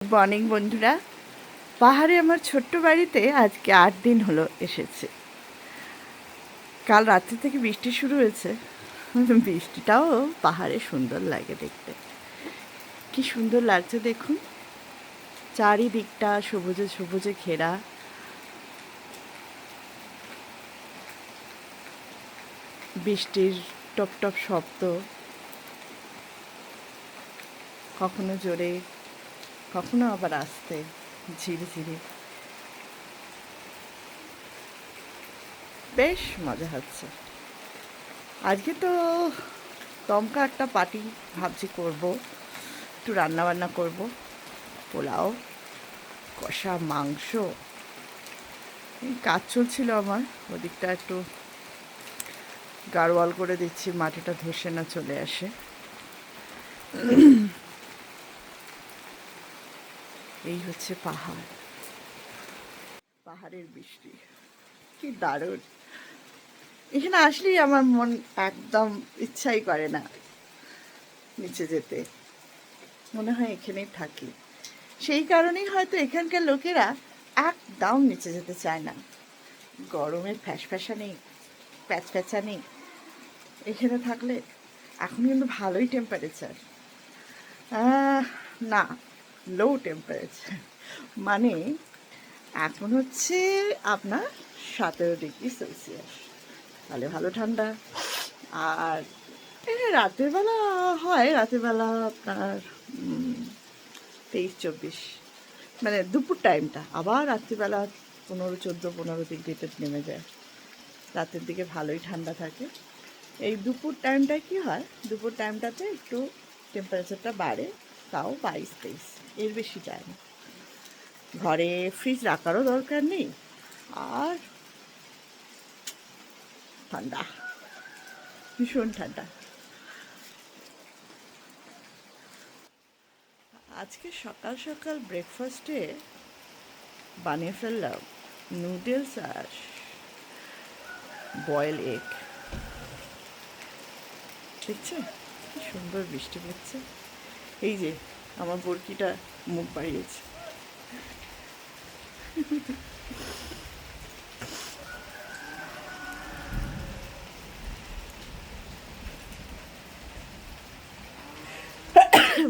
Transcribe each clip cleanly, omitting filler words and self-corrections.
Good morning বন্ধুরা। পাহাড়ে আমার ছোট্ট বাড়িতে আজকে 8 দিন হলো এসেছে। কাল রাত্রি থেকে বৃষ্টি শুরু হয়েছে। বৃষ্টিটাও পাহাড়ে সুন্দর লাগে দেখতে। কি সুন্দর লাগছে দেখুন, চারিদিকটা সবুজে সবুজে ঘেরা। বৃষ্টির টপ টপ শব্দ, কখনো জোরে কখনো আবার আস্তে, ঝিরিঝিরি। বেশ মজা হচ্ছে। আজকে তো দমকা একটা পার্টি ভাবছি করব, একটু রান্নাবান্না করব, পোলাও, কষা মাংস। এই কাজ চলছিল আমার, ওদিকটা একটু গাড়োয়াল করে দিচ্ছি, মাটিটা ধসে না চলে আসে। এই হচ্ছে পাহাড়, পাহাড়ের বৃষ্টি কি দারুণ। এখানে আসলেই আমার মন একদম ইচ্ছাই করে না নিচে যেতে, মনে হয় এখানেই থাকি। সেই কারণেই হয়তো এখানকার লোকেরা একদম নিচে যেতে চায় না। গরমের ফ্যাসফ্যাসানি, প্যাচপ্যাচানি এখানে থাকলে। এখন কিন্তু ভালোই টেম্পারেচার, না লো টেম্পারেচার, মানে এখন হচ্ছে আপনার 17 ডিগ্রি সেলসিয়াস, তাহলে ভালো ঠান্ডা। আর রাতের বেলা হয়, রাতের বেলা আপনার 23-24, মানে দুপুর টাইমটা আবার রাত্রিবেলা 15-14-15 ডিগ্রিতে নেমে যায়। রাতের দিকে ভালোই ঠান্ডা থাকে। এই দুপুর টাইমটায় কী হয়, দুপুর টাইমটাতে একটু টেম্পারেচারটা বাড়ে, তাও 22-23, এর বেশি যায় না। ঘরে ফ্রিজ রাখারও দরকার নেই, আর ঠান্ডা, ভীষণ ঠান্ডা। আজকে সকাল সকাল ব্রেকফাস্টে বানিয়ে ফেললাম নুডলস আর বয়েল এগ। দেখছো কি সুন্দর বৃষ্টি পড়ছে। এই যে আমার বরকিটা মুখ বাড়িয়েছে।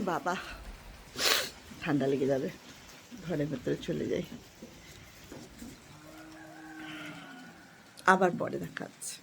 বাবা, ঠান্ডা লেগে যাবে, ঘরের ভেতরে চলে যাই, আবার পরে দেখা হচ্ছে।